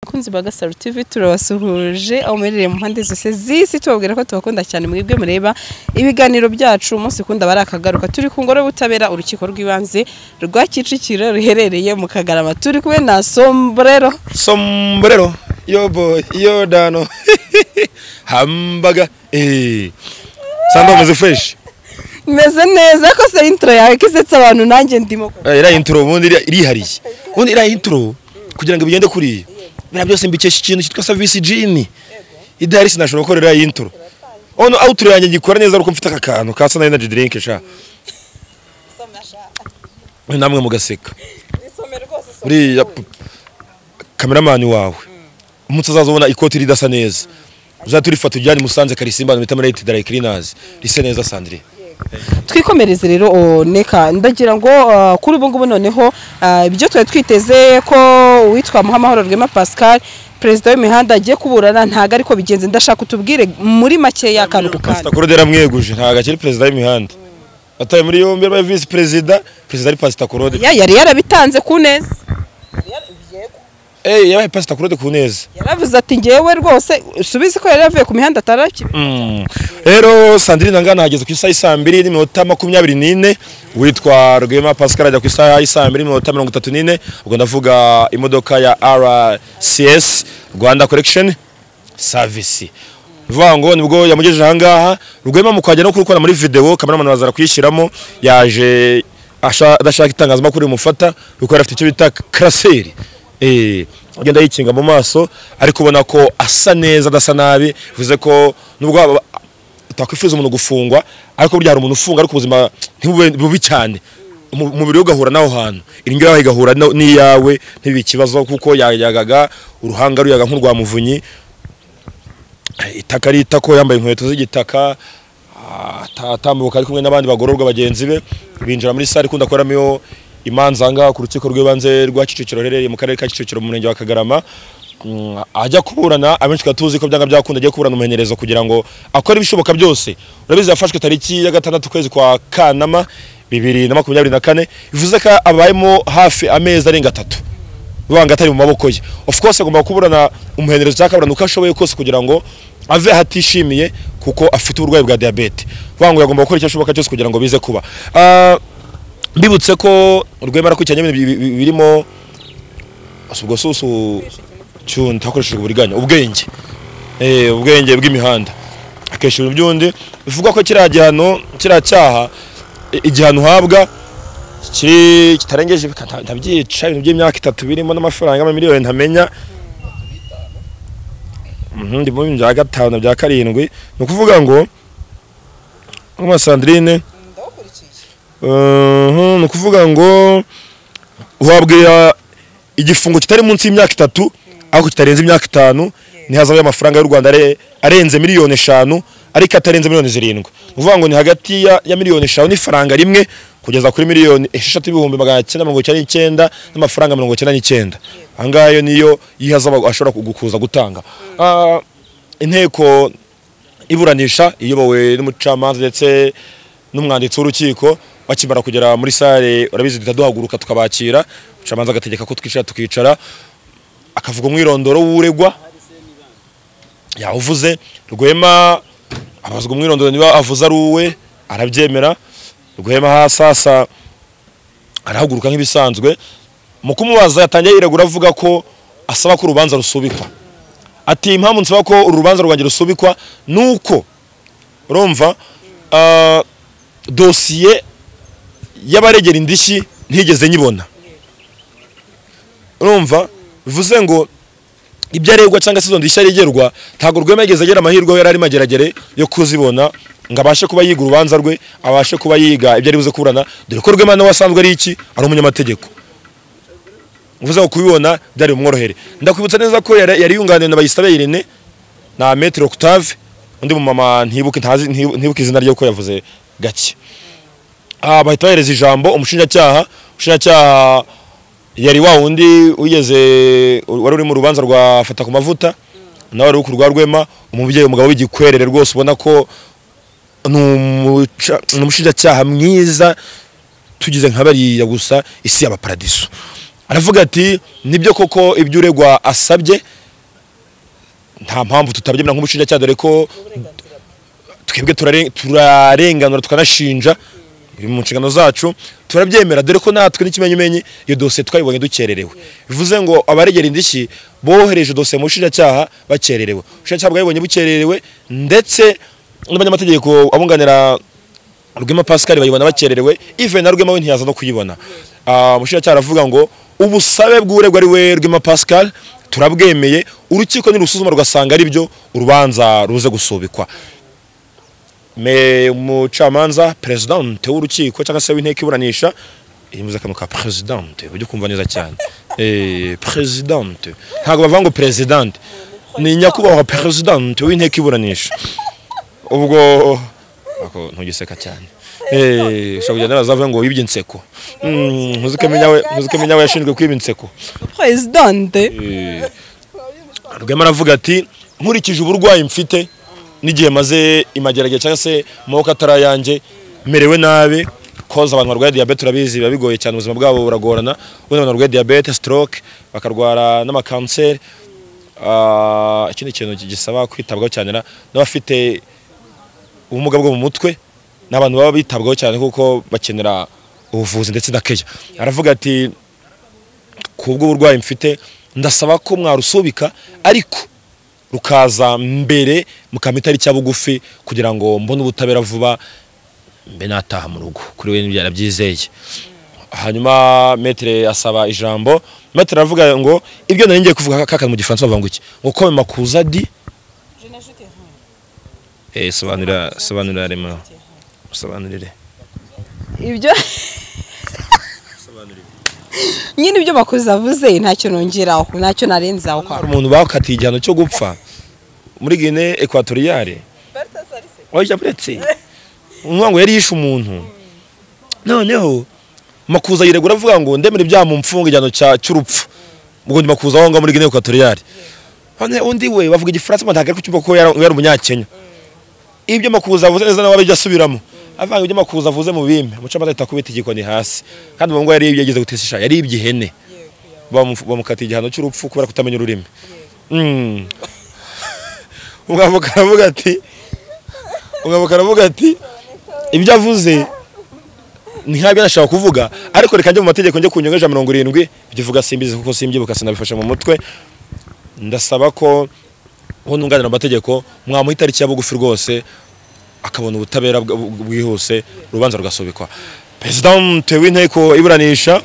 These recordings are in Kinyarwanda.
Kunzi ba Gasaro TV turabasuhuje aho merere mu mpande zose zisi tubabwira ko tubakunda cyane mwebwe mureba ibiganiro byacu umunsi kunda barakagaruka turi ku ngoro butabera urukiko rw'ibanze rwa Kicukiro ruherereye mu Kagarama turi kumwe na Sombrero yo boy yo dano hambaga sando meze fresh meze neza ko se intro yawe kisetsa abantu nanjye ndimo ko ira intro ubundi irihariye ubundi ira intro kugira ngo bigende kuri bira byose mbikesha ikintu cyitwa service gene idari sinashobora gukorera intro ono outro yanjye ngikora neza ruko mfite akakantu kasa na energy drink sha namwe mugaseka uri cameraman wawe umunsi azazobona ikoti ridasa neza uzaturifata ujyane Musanze Karisimba no Metamara Dry Cleaners rise neza Sandrine twikomereze rero neka ndagira ngo kuri ubu ngubu noneho ibyo twari twiteze ko witwa Muhamahoro Rwema Pascal president w'imihanda agiye kuburana ntaga ariko bigenze ndashaka utubwire muri make y'akantu kukandi Pastor Korodera mweguje ntaga kiri president w'imihanda ataye muri yombi ya vice president ari Pastor Korodera yari yarabitanze ku neza yabaye Pastor Korodera ku neza yaravuze ati ngewe rwose subize ko yari yavuye ku mihanda atarakibi rero Sandrine ngana hageze ku isaha 2:24 witwa Rwema Pascal ajya ku isaha 2:34 ubwo ndavuga imodoka ya RCS Rwanda Collection Service vango nibwo yamugejeje hangaha Rwema mukwaje no kurukora muri video cameraman bazara kuyishiramo yaje adashaka itangazamakuru mufata uko afite icyo bita craseri agenda yikinga mu maso ariko ubona ko asa neza adasa nabi bivuze ko nubwo utakwifuza umuntu gufungwa ariko burya hari umuntu ufunga ariko ubuzima bubi cyane umubiri ugahura naho hantu iringo yawe igahura n'iyawe ntibi kibazo kuko yagaga uruhanga ruyaga nk'urwa muvunyi itaka rita ko yambaye inkweto z'igitaka atambuka ari kumwe n'abandi bagororwa bagenzi be binjira muri sare kunda koramo imanza nga ku rukiko rw'ibanze rwa Kicukiro rereye mu karere ka Kicukiro mu murenge wa Kagarama ajya kuburana abenshi katuzi ko byanga byakunda agiye kuburana umuhenerezo kugira ngo akore ibishoboka byose urabizi yafashwe tariki ya 6 kwezi kwa Kanama 2024 bivuze ko abayemo hafi amezi arenga 3 banga atari mu maboko ye of course agomba kuburana umuhenerezo cyakaburana uko ashoboye kose kugira ngo ave hatishimiye kuko afite uburwayi bwa diabete bango yagomba gukora icyo ashoboka cyose kugira ngo bize kuba mbibutse ko Rwema rakwicanye birimo asubwo susu cyunta hakoreshejwe uburiganya ubwenge bw'imihanda akesha ibintu byundi bivuga ko kiragihano kiracyaha igihano habwa kitarengeje ndabyica ibintu by'imyaka 3 birimo n'amafaranga y'amamiliyoni ntamenya ndi mu bya 5 na bya 7 ni ukuvuga ngo Sandrine ni ukuvuga ngo uhabwa igifungo kitari munsi y'imyaka 3 ariko kitarenze imyaka 5 nihazaho amafaranga y'u Rwanda arenze miliyoni 5 ariko atarenze miliyoni 7 uvuga ngo ni hagati ya miliyoni 5 n'ifaranga rimwe kugeza kuri miliyoni 6,999 n'amafaranga 99 angayo niyo yihaza ashobora kugukuza gutanga inteko iburanisha iyobowe n'umucamanza ndetse n'umwanditsi w'urukiko bakimara kugera muri sare urabizi duhaguruka tukabakira umucamanza agategeka ko tukicara akavuga umwirondoro w'uregwa yavuze Rwema abazwa umwirondoro niba avuze ari uwe arabyemera Rwema hasasa arahaguruka nk'ibisanzwe mu kumubaza yatangiye yiregura avuga ko asaba ko urubanza rusubikwa ati impamvu nsaba ko urubanza rwanjye rusubikwa nuko urumva dosiye y'abaregera indishyi ntigeze nyibona urumva bivuze ngo ibyo aregwa cyangwa se ndishya rigerwa ntago Rwema yageze agera amahirwe yari ari mageragere yo kuzibona ngo abashe kuba yiga urubanza rwe abashe kuba yiga ibyo ari buze kuburana dore ko Rwema nawe asanzwe ari iki ari umunyamategeko uvuze ko kubibona byari umworohere ndakwibutsa neza ko yari yunganiye na Bayisabe Irene na Maître Octave undi mu mama ntibuke izina rye ko yavuze gake bahita bahereza ijambo umushinjacyaha yari wa wundi uyeze wari uri mu rubanza rwa Fata ku mavuta nawe ari ukurwa Rwema umubyeyi umugabo w'igikwerere rwose ubona ko n'umushinjacyaha mwiza tugize nk'abariya gusa isi y'abaparadiso aravuga ati nibyo koko ibyo uregwa asabye nta mpamvu tutabyemera nk'umushinjacyaha dore ko twebwe turarenganura tukanashinja biri mu nshingano zacu turabyemera dore ko natwe n'ikimenyimenyi iyo dosiye twayibonye dukererewe bivuze ngo abaregera indishyi bohereje dosiye mu bushinjacyaha bakererewe ubushinjacyaha bwayibonye bukererewe ndetse n'abanyamategeko abunganira Rwema Pascal bayibona bakererewe even na Rwema we ntiyaza no kuyibona umushinjacyaha aravuga ngo ubusabe bw'uregwa ari we Rwema Pascal turabwemeye urukiko nirusuzuma rwasanga ari byo urubanza ruze gusubikwa umucamanza presidente w'urukiko cyangwa se w'inteko iburanisha imuze akantu ka presidente ujye kumva neza cyane presidente ntabwo bavuga ngo presidente ni nyakubahwa presidente w'inteko iburanisha ubwo ako ntugiseka cyane ushobora kugenda nazavuga ngo wibye inseko ntuzikemenya we yashinzwe kwiba inseko presidente Rwema aravuga ati nkurikije uburwayi mfite n'igihe maze imageragere cyangwa se amaboko atarayanjye merewe nabi koza abantu barwaye diabete turabizi biba bigoye cyane ubuzima bwabo buragorana ubundi abantu barwaye diabete stroke bakarwara n'amakanseri ikindi kintu gisaba kwitabwaho cyane n'abafite ubumuga bwo mu mutwe n'abantu baba bitabwaho cyane kuko bakenera ubuvuzi ndetse na keya aravuga ati kubwo uburwayi mfite ndasaba ko mwarusubika ariko rukaza mbere mukamita ari cyabugufi kugira ngo mbone ubutabera vuba mbe nataha mu rugo kuri we n'ibyara byizeye hanyuma metre asaba ijambo metre aravuga ngo ibyo nari ngiye kuvuga kaka mu gifaransa bavuga ngo iki ngo ko makuza di sobanurira rema sobanurire ibyo nyine ibyo bakuze avuze ntacyo nongeraho ntacyo narenzaho kwa umuntu bakatiye igihano cyo gupfa muri Guinée Equatoriale oya buretse ngo yari yishe umuntu noneho makuza yiregura avuga ngo ndemere ibyaha mu mfunga igihano cy'urupfu ubwo ndi makuza aho ngo muri Guinée Equatoriale hane undi we bavuga igifaransa ntago ari kucyumva ko yari umunyakenya ibyo makuza avuze neza nawe bijyasubiramo avanga ibyo makuza avuze mu bimpe mucamaza itakubita igikoni hasi kandi ngo yari yageze gutesisha yari ibyihene bamukatiye igihano cy'urupfu kubera kutamenya ururimi umugabo karavuga ati ibyo avuze ni nk'abyo nashaka kuvuga ariko reka njye mu mategeko njye kunyonga 70 bivuga simbizi kuko simbyibuka sinabifashe mu mutwe ndasaba ko ntunganira amategeko mwamuhita ari cyabugufi rwose akabona ubutabera bwihuse urubanza rugasubikwa presidente w'inteko iburanisha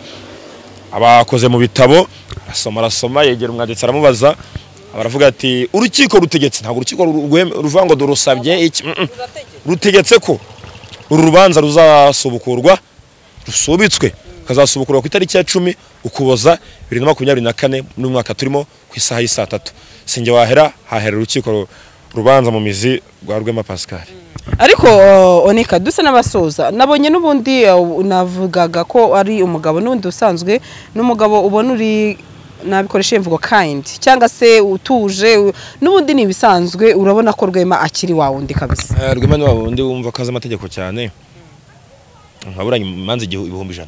abakoze mu bitabo arasoma yegera umwanditsi aramubaza baravuga ati urukiko rutegetse ntabwo urukiko ruvuga ngo durusabye iki rutegetse ko uru rubanza ruzasubukurwa rusubitswe kazasubukurwa ku itariki ya 10 ukuboza 2024 n'umwaka turimo ku isaha y'isa 3 singe hahera urukiko rubanza mu mizi rwa Rwema Pascal ariko onika dusa n'abasoza nabonye n'ubundi navugaga ko ari umugabo n'undi usanzwe n'umugabo ubona uri nabikoreshe mvugo kind cyangwa se utuje n'ubundi ni bisanzwe urabona ko Rwema akiri wa wundi kabisa Rwema ni wa wundi wumva kaza amategeko cyane nkaburanye manze 100,000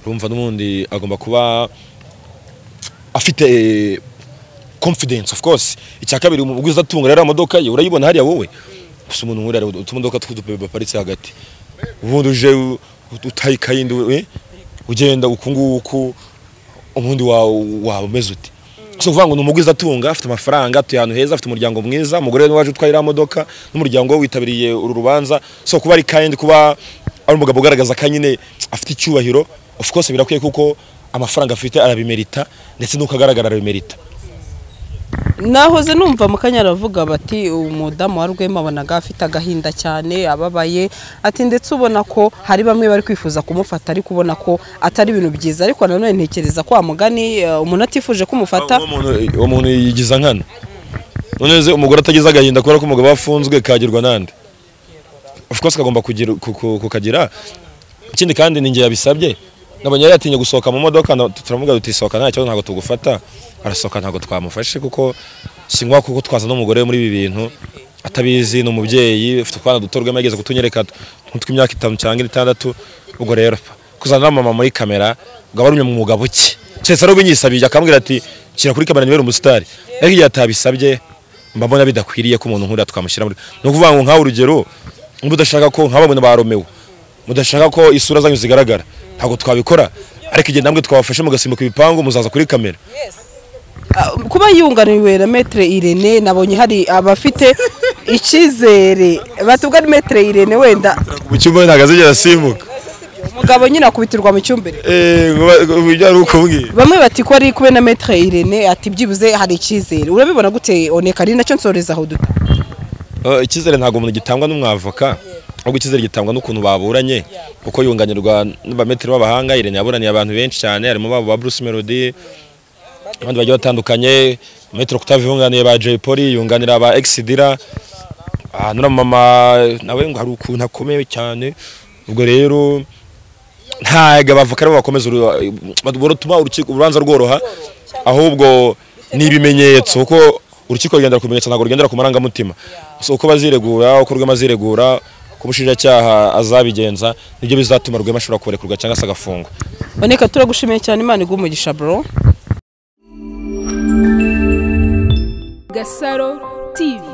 urumva n'ubundi agomba kuba afite confidence of course icya kabiri umugwiza atunga rero amadoka ye urayibona hariya wowe gusa umuntu nkuri ari utumodoka tw'udupepe paritse hagati ubundi uje utayikayindi ugenda ukunguku umundi wawe umeze uti so vuga ngo numugwiza atunga afite amafaranga atuye ahantu heza afite umuryango mwiza umugore waje utwayira amadoka n'umuryango we witabiriye uru rubanza so kuba ari kind kuba ari umugabo ugaragaza kanyine afite icyubahiro of course birakwiye kuko amafaranga afite arabimerita ndetse nuko agaragara arabimerita nahoze numva mukanya aravuga bati umudamu wa Rwema abonaga afite agahinda cyane ababaye ati ndetse ubona ko hari bamwe bari kwifuza kumufata ariko ubona ko atari ibintu byiza ariko nanone ntekereza ko amugani umuntu atifuje kumufata umuntu yigiza nkana noneze umugore atagize agahinda kubera ko umugabo afunzwe kagirwa nande of course kagomba kukagira ikindi kandi ninge yabisabye nabonye yatinye gusohoka mu modoka turamuga dutisohoka nta cyo ntago tugufata arasohoka ntago twamufashe kuko singwa kuko twaza n'umugore muri ibi bintu atabizi n'umubyeyi ufite kwana dutorwe mageze kutunyereka tw'imyaka 5 cyangwa 6 ubwo rero kuzana mama muri kamera gabarumye mu mwuga buke cyese ari ubinyisabije akambwira ati kira kuri kamera nibera umusitari ariko igihe atabisabye mbabona bidakwiriye ko umuntu nkura twamushyira muri no kuvuga ngo nkawe urugero mudashaka ko nk'ababona ba Romeo mudashaka ko isura zanyu zigaragara ntabwo twabikora ariko igihe namwe twabafashe mugasimbuka ibipangu muzaza kuri kamera kuba yunganiwe na Maître Irene nabonye hari abafite ikizere batubwa ni Maître Irene wenda mu cyumba ntago azigera asimbuka umugabo nyine akubitirwa mu cyumbere bijyana ukubwira bamwe bati ko ari kube na Maître Irene ati byibuze hari ikizere urabibona gute Oneka ari nacyo nsoreza aho duta ikizere ntago umuntu gitangwa n'umwavoka ahubwo ikizere gitangwa n'ukuntu baburanye uko yunganirwa n'abametri b'abahanga Irene yaburaniye abantu benshi cyane harimo babo ba Bruce Melody abandi bagiye batandukanye Metro Octave yunganiye ba Jay Polly yunganira ba Exidira nura mama nawe ngo hari ukuntu akomeye cyane ubwo rero ntaga bavuka ari bakomeza borotuma urubanza rworoha ahubwo ni ibimenyetso uko urukiko rugendera ku bimenyetso ntago rugendera ku marangamutima uko baziregura uko rw'amaziregura kumushinjacyaha azabigenza nibyo bizatuma rwema ashobora kurekurwa cyangwa se agafungwa. Oneka turagushimiye cyane Imana igumugisha bro. Gasaro TV.